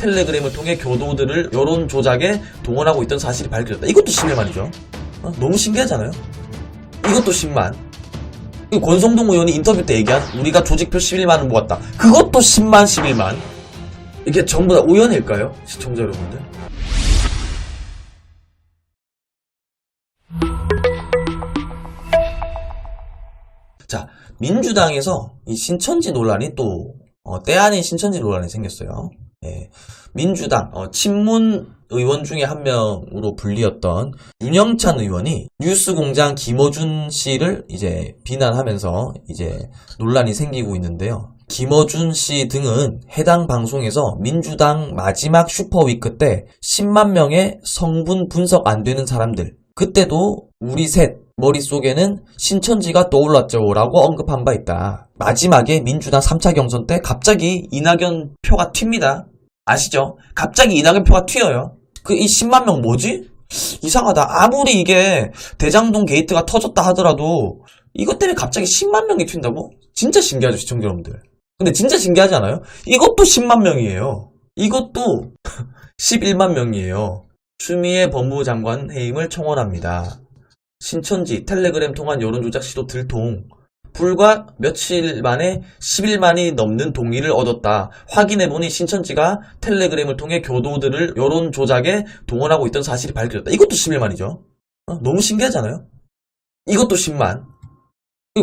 텔레그램을 통해 교도들을 여론 조작에 동원하고 있던 사실이 밝혀졌다. 이것도 10일만이죠. 너무 신기하잖아요. 이것도 10만. 권성동 의원이 인터뷰 때 얘기한 우리가 조직표 11만을 모았다. 그것도 10만, 11만. 이게 전부 다 우연일까요? 시청자 여러분들. 자, 민주당에서 이 신천지 논란이 또 때 아닌 신천지 논란이 생겼어요. 예. 민주당 친문 의원 중에 한 명으로 불리었던 윤영찬 의원이 뉴스공장 김어준 씨를 이제 비난하면서 이제 논란이 생기고 있는데요. 김어준 씨 등은 해당 방송에서 민주당 마지막 슈퍼위크 때 10만 명의 성분 분석 안 되는 사람들, 그때도 우리 셋 머릿속에는 신천지가 떠올랐죠 라고 언급한 바 있다. 마지막에 민주당 3차 경선 때 갑자기 이낙연 표가 튑니다. 아시죠? 갑자기 이낙연 표가 튀어요. 이 10만 명 뭐지? 이상하다. 아무리 이게 대장동 게이트가 터졌다 하더라도 이것 때문에 갑자기 10만 명이 튄다고? 진짜 신기하죠, 시청자 여러분들. 근데 진짜 신기하지 않아요? 이것도 10만 명이에요. 이것도 11만 명이에요. 추미애 법무부 장관 해임을 청원합니다. 신천지 텔레그램 통한 여론조작 시도 들통. 불과 며칠 만에 11만이 넘는 동의를 얻었다. 확인해보니 신천지가 텔레그램을 통해 교도들을 여론조작에 동원하고 있던 사실이 밝혀졌다. 이것도 11만이죠. 너무 신기하잖아요. 이것도 10만.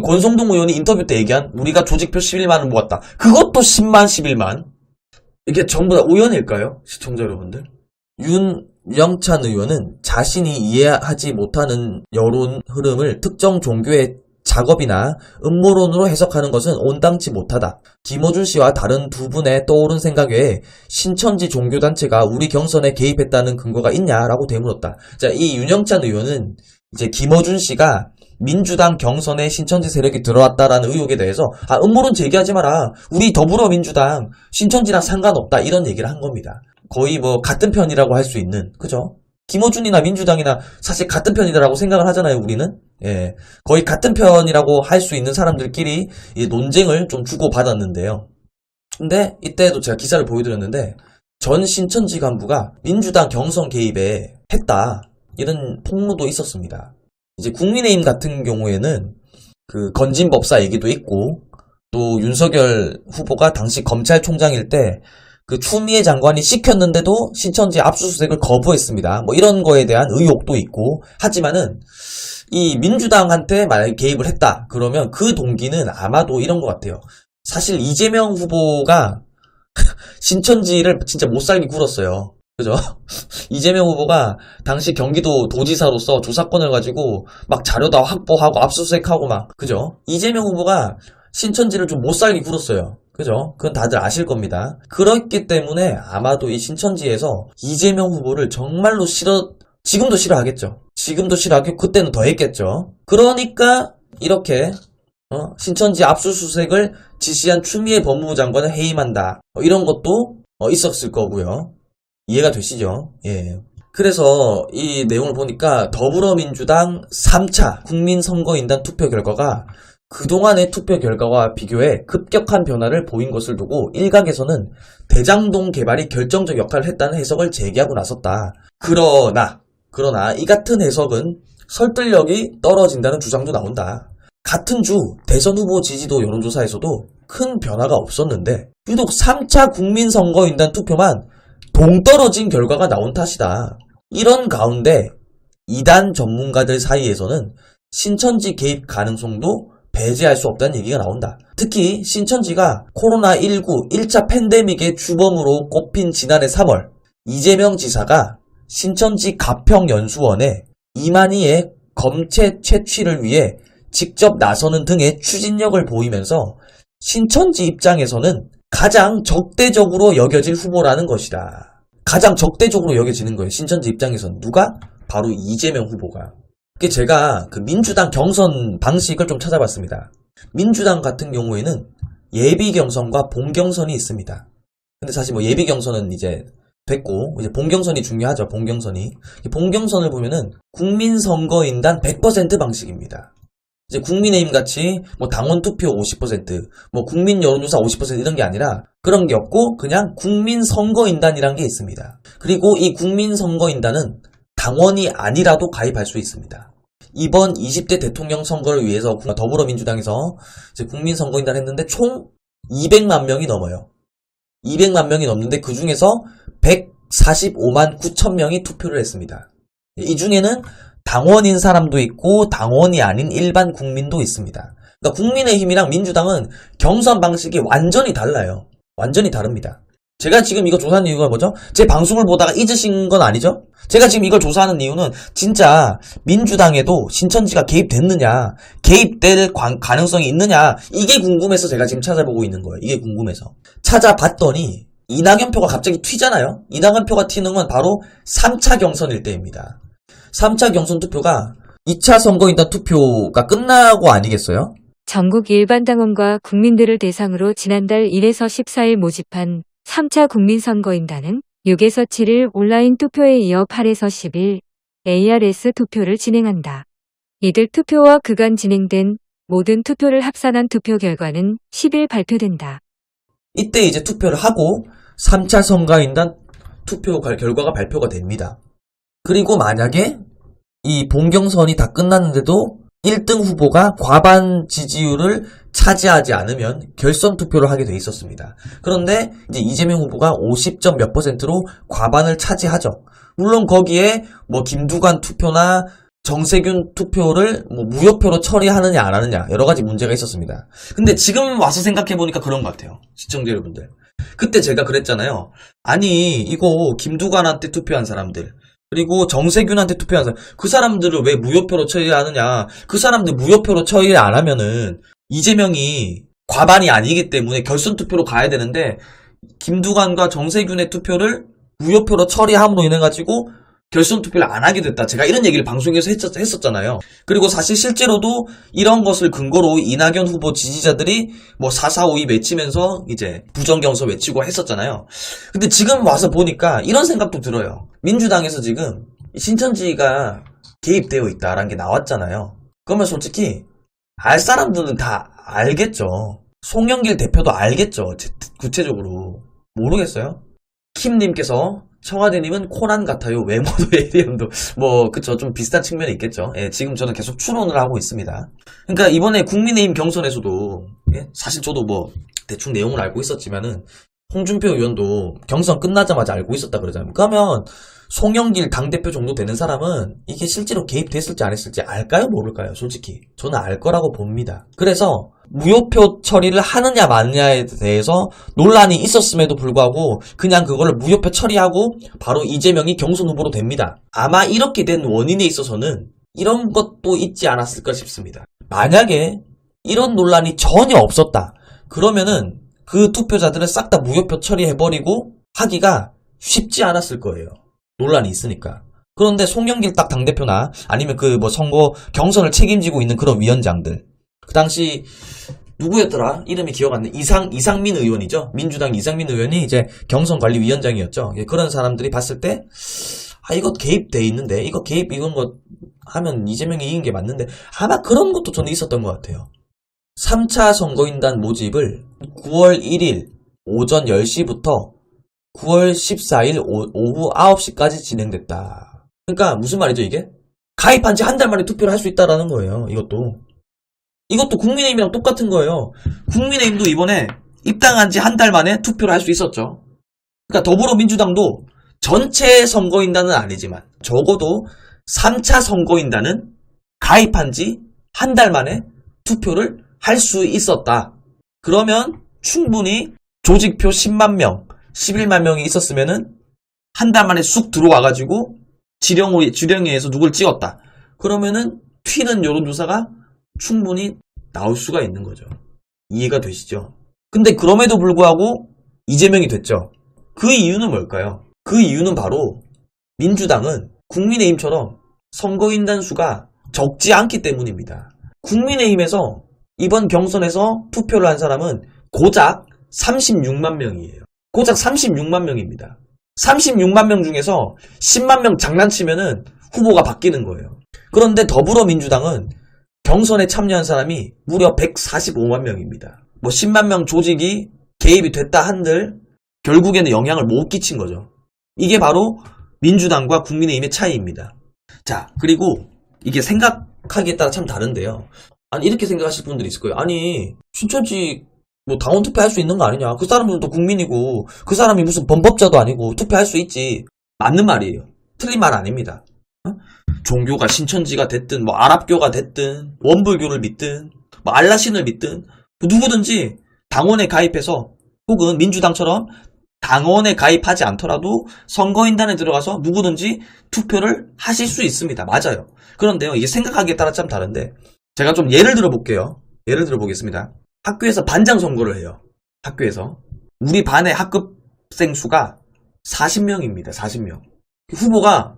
권성동 의원이 인터뷰 때 얘기한 우리가 조직표 11만을 모았다. 그것도 10만, 11만. 이게 전부 다 우연일까요? 시청자 여러분들. 윤영찬 의원은 자신이 이해하지 못하는 여론 흐름을 특정 종교의 작업이나 음모론으로 해석하는 것은 온당치 못하다. 김어준 씨와 다른 두 분의 떠오른 생각 외에 신천지 종교단체가 우리 경선에 개입했다는 근거가 있냐라고 되물었다. 자, 이 윤영찬 의원은 이제 김어준 씨가 민주당 경선에 신천지 세력이 들어왔다라는 의혹에 대해서 음모론 제기하지 마라. 우리 더불어민주당 신천지랑 상관없다. 이런 얘기를 한 겁니다. 거의 뭐 같은 편이라고 할 수 있는, 그죠? 김어준이나 민주당이나 사실 같은 편이라고 생각을 하잖아요, 우리는. 예. 거의 같은 편이라고 할 수 있는 사람들끼리 이 논쟁을 좀 주고받았는데요. 근데 이때도 제가 기사를 보여드렸는데 전 신천지 간부가 민주당 경선 개입에 했다. 이런 폭로도 있었습니다. 이제 국민의힘 같은 경우에는 그 건진법사 얘기도 있고 또 윤석열 후보가 당시 검찰총장일 때 그 추미애 장관이 시켰는데도 신천지 압수수색을 거부했습니다. 뭐 이런 거에 대한 의혹도 있고 하지만은 이 민주당한테 만약에 개입을 했다 그러면 그 동기는 아마도 이런 것 같아요. 사실 이재명 후보가 신천지를 진짜 못살게 굴었어요. 그죠? 이재명 후보가 당시 경기도 도지사로서 조사권을 가지고 막 자료 다 확보하고 압수수색하고 막, 그죠? 이재명 후보가 신천지를 좀 못살게 굴었어요. 그죠? 그건 다들 아실 겁니다. 그렇기 때문에 아마도 이 신천지에서 이재명 후보를 정말로 지금도 싫어하겠죠. 지금도 싫어하겠고 그때는 더 했겠죠. 그러니까 이렇게 신천지 압수수색을 지시한 추미애 법무부 장관을 해임한다. 이런 것도 있었을 거고요. 이해가 되시죠? 예. 그래서 이 내용을 보니까 더불어민주당 3차 국민선거인단 투표 결과가 그동안의 투표 결과와 비교해 급격한 변화를 보인 것을 두고 일각에서는 대장동 개발이 결정적 역할을 했다는 해석을 제기하고 나섰다. 그러나 이 같은 해석은 설득력이 떨어진다는 주장도 나온다. 같은 주 대선 후보 지지도 여론조사에서도 큰 변화가 없었는데 유독 3차 국민선거인단 투표만 동떨어진 결과가 나온 탓이다. 이런 가운데 이단 전문가들 사이에서는 신천지 개입 가능성도 배제할 수 없다는 얘기가 나온다. 특히 신천지가 코로나19 1차 팬데믹의 주범으로 꼽힌 지난해 3월 이재명 지사가 신천지 가평연수원에 이만희의 검체 채취를 위해 직접 나서는 등의 추진력을 보이면서 신천지 입장에서는 가장 적대적으로 여겨질 후보라는 것이다. 가장 적대적으로 여겨지는 거예요. 신천지 입장에서는. 누가? 바로 이재명 후보가. 제가 그 민주당 경선 방식을 좀 찾아봤습니다. 민주당 같은 경우에는 예비 경선과 본 경선이 있습니다. 근데 사실 뭐 예비 경선은 이제 됐고 이제 본 경선이 중요하죠. 본 경선이. 본 경선을 보면은 국민선거인단 100% 방식입니다. 이제 국민의힘 같이 뭐 당원 투표 50%, 뭐 국민 여론조사 50% 이런 게 아니라 그런 게 없고 그냥 국민선거인단이란 게 있습니다. 그리고 이 국민선거인단은 당원이 아니라도 가입할 수 있습니다. 이번 20대 대통령 선거를 위해서 더불어민주당에서 이제 국민선거인단 했는데 총 200만 명이 넘어요. 200만 명이 넘는데 그 중에서 145만 9천 명이 투표를 했습니다. 이 중에는 당원인 사람도 있고 당원이 아닌 일반 국민도 있습니다. 그러니까 국민의힘이랑 민주당은 경선 방식이 완전히 달라요. 완전히 다릅니다. 제가 지금 이거 조사하는 이유가 뭐죠? 제 방송을 보다가 잊으신 건 아니죠? 제가 지금 이걸 조사하는 이유는 진짜 민주당에도 신천지가 개입됐느냐, 개입될 가능성이 있느냐, 이게 궁금해서 제가 지금 찾아보고 있는 거예요. 이게 궁금해서. 찾아봤더니 이낙연 표가 갑자기 튀잖아요? 이낙연 표가 튀는 건 바로 3차 경선일 때입니다. 3차 경선 투표가 2차 선거인단 투표가 끝나고 아니겠어요? 전국 일반 당원과 국민들을 대상으로 지난달 1에서 14일 모집한 3차 국민선거인단은 6에서 7일 온라인 투표에 이어 8에서 10일 ARS 투표를 진행한다. 이들 투표와 그간 진행된 모든 투표를 합산한 투표 결과는 10일 발표된다. 이때 이제 투표를 하고 3차 선거인단 투표 결과가 발표가 됩니다. 그리고 만약에 이 본경선이 다 끝났는데도 1등 후보가 과반 지지율을 차지하지 않으면 결선 투표를 하게 돼 있었습니다. 그런데 이제 이재명 후보가 50점 몇 %로 과반을 차지하죠. 물론 거기에 뭐 김두관 투표나 정세균 투표를 뭐 무효표로 처리하느냐 안 하느냐 여러 가지 문제가 있었습니다. 근데 지금 와서 생각해보니까 그런 것 같아요. 시청자 여러분들. 그때 제가 그랬잖아요. 아니 이거 김두관한테 투표한 사람들 그리고 정세균한테 투표한 사람 그 사람들을 왜 무효표로 처리하느냐. 그 사람들 무효표로 처리 안 하면은 이재명이 과반이 아니기 때문에 결선 투표로 가야 되는데 김두관과 정세균의 투표를 무효표로 처리함으로 인해 가지고 결선 투표를 안 하게 됐다. 제가 이런 얘기를 방송에서 했었잖아요. 그리고 사실 실제로도 이런 것을 근거로 이낙연 후보 지지자들이 뭐 4452 외치면서 이제 부정경선 외치고 했었잖아요. 근데 지금 와서 보니까 이런 생각도 들어요. 민주당에서 지금 신천지가 개입되어 있다라는 게 나왔잖아요. 그러면 솔직히 알 사람들은 다 알겠죠. 송영길 대표도 알겠죠. 구체적으로. 모르겠어요. 킴님께서 청와대님은 코난 같아요. 외모도 에이리언도 그쵸 좀 비슷한 측면이 있겠죠. 예, 지금 저는 계속 추론을 하고 있습니다. 그러니까 이번에 국민의힘 경선에서도 사실 저도 대충 내용을 알고 있었지만은 홍준표 의원도 경선 끝나자마자 알고 있었다 그러잖아요. 그러면 송영길 당대표 정도 되는 사람은 이게 실제로 개입됐을지 안 했을지 알까요? 모를까요? 솔직히 저는 알 거라고 봅니다. 그래서 무효표 처리를 하느냐 마느냐에 대해서 논란이 있었음에도 불구하고 그냥 그거를 무효표 처리하고 바로 이재명이 경선 후보로 됩니다. 아마 이렇게 된 원인에 있어서는 이런 것도 있지 않았을까 싶습니다. 만약에 이런 논란이 전혀 없었다. 그러면은 그 투표자들을 싹 다 무효표 처리해버리고 하기가 쉽지 않았을 거예요. 논란이 있으니까. 그런데 송영길 딱 당대표나 아니면 선거 경선을 책임지고 있는 그런 위원장들. 그 당시 누구였더라? 이름이 기억 안 나. 이상민 의원이죠. 민주당 이상민 의원이 이제 경선관리위원장이었죠. 그런 사람들이 봤을 때 이거 개입돼 있는데 이건 거 하면 이재명이 이긴 게 맞는데 아마 그런 것도 저는 있었던 것 같아요. 3차 선거인단 모집을 9월 1일 오전 10시부터 9월 14일 오후 9시까지 진행됐다. 그러니까 무슨 말이죠 이게? 가입한 지 한 달 만에 투표를 할 수 있다라는 거예요. 이것도 국민의힘이랑 똑같은 거예요. 국민의힘도 이번에 입당한 지 한 달 만에 투표를 할 수 있었죠. 그러니까 더불어민주당도 전체 선거인단은 아니지만 적어도 3차 선거인단은 가입한 지 한 달 만에 투표를 할 수 있었다. 그러면 충분히 조직표 10만 명, 11만 명이 있었으면은 한 달 만에 쑥 들어와가지고 지령회에서 누굴 찍었다. 그러면은 튀는 여론조사가 충분히 나올 수가 있는 거죠. 이해가 되시죠? 근데 그럼에도 불구하고 이재명이 됐죠. 그 이유는 뭘까요? 그 이유는 바로 민주당은 국민의힘처럼 선거인단 수가 적지 않기 때문입니다. 국민의힘에서 이번 경선에서 투표를 한 사람은 고작 36만 명이에요. 고작 36만 명입니다. 36만 명 중에서 10만 명 장난치면은 후보가 바뀌는 거예요. 그런데 더불어민주당은 경선에 참여한 사람이 무려 145만 명입니다. 뭐 10만 명 조직이 개입이 됐다 한들 결국에는 영향을 못 끼친 거죠. 이게 바로 민주당과 국민의힘의 차이입니다. 자, 그리고 이게 생각하기에 따라 참 다른데요. 아니, 이렇게 생각하실 분들이 있을 거예요. 아니, 신천지 뭐 당원 투표할 수 있는 거 아니냐? 그 사람은 또 국민이고 그 사람이 무슨 범법자도 아니고 투표할 수 있지. 맞는 말이에요. 틀린 말 아닙니다. 종교가 신천지가 됐든 뭐 아랍교가 됐든 원불교를 믿든 뭐 알라신을 믿든 뭐 누구든지 당원에 가입해서 혹은 민주당처럼 당원에 가입하지 않더라도 선거인단에 들어가서 누구든지 투표를 하실 수 있습니다. 맞아요. 그런데요, 이게 생각하기에 따라 참 다른데 제가 좀 예를 들어 볼게요. 예를 들어 보겠습니다. 학교에서 반장 선거를 해요. 학교에서 우리 반의 합급생 수가 40명입니다. 40명. 후보가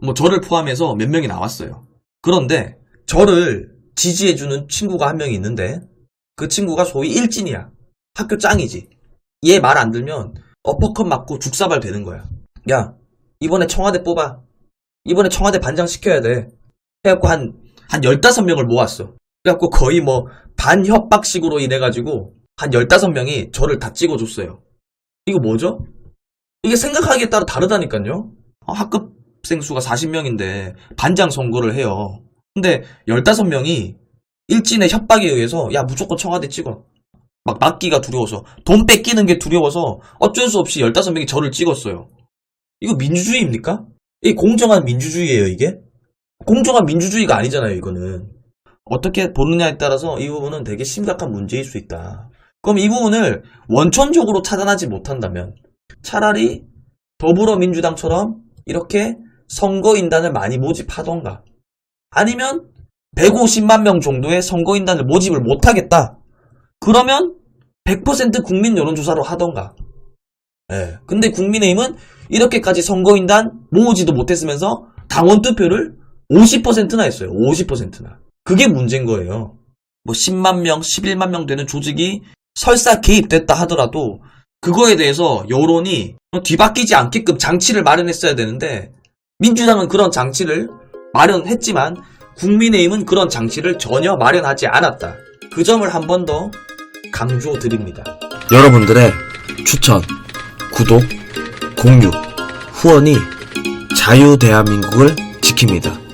뭐 저를 포함해서 몇 명이 나왔어요. 그런데 저를 지지해주는 친구가 한 명이 있는데 그 친구가 소위 일진이야. 학교 짱이지. 얘 말 안 들면 어퍼컷 맞고 죽사발 되는 거야. 야, 이번에 청와대 뽑아. 이번에 청와대 반장 시켜야 돼. 해갖고 한 15명을 모았어. 그래갖고 거의 뭐 반협박식으로 인해가지고 한 15명이 저를 다 찍어줬어요. 이거 뭐죠? 이게 생각하기에 따라 다르다니까요. 학급생 수가 40명인데 반장 선거를 해요. 근데 15명이 일진의 협박에 의해서 야 무조건 청와대 찍어. 막 맞기가 두려워서 돈 뺏기는 게 두려워서 어쩔 수 없이 15명이 저를 찍었어요. 이거 민주주의입니까? 이게 공정한 민주주의예요 이게? 공정한 민주주의가 아니잖아요 이거는. 어떻게 보느냐에 따라서 이 부분은 되게 심각한 문제일 수 있다. 그럼 이 부분을 원천적으로 차단하지 못한다면 차라리 더불어민주당처럼 이렇게 선거인단을 많이 모집하던가 아니면 150만 명 정도의 선거인단을 모집을 못하겠다. 그러면 100% 국민 여론조사로 하던가. 예. 근데 국민의힘은 이렇게까지 선거인단 모으지도 못했으면서 당원 투표를 50%나 했어요. 50%나. 그게 문제인 거예요. 뭐 10만 명, 11만 명 되는 조직이 설사 개입됐다 하더라도 그거에 대해서 여론이 뒤바뀌지 않게끔 장치를 마련했어야 되는데 민주당은 그런 장치를 마련했지만 국민의힘은 그런 장치를 전혀 마련하지 않았다. 그 점을 한 번 더 강조드립니다. 여러분들의 추천, 구독, 공유, 후원이 자유대한민국을 지킵니다.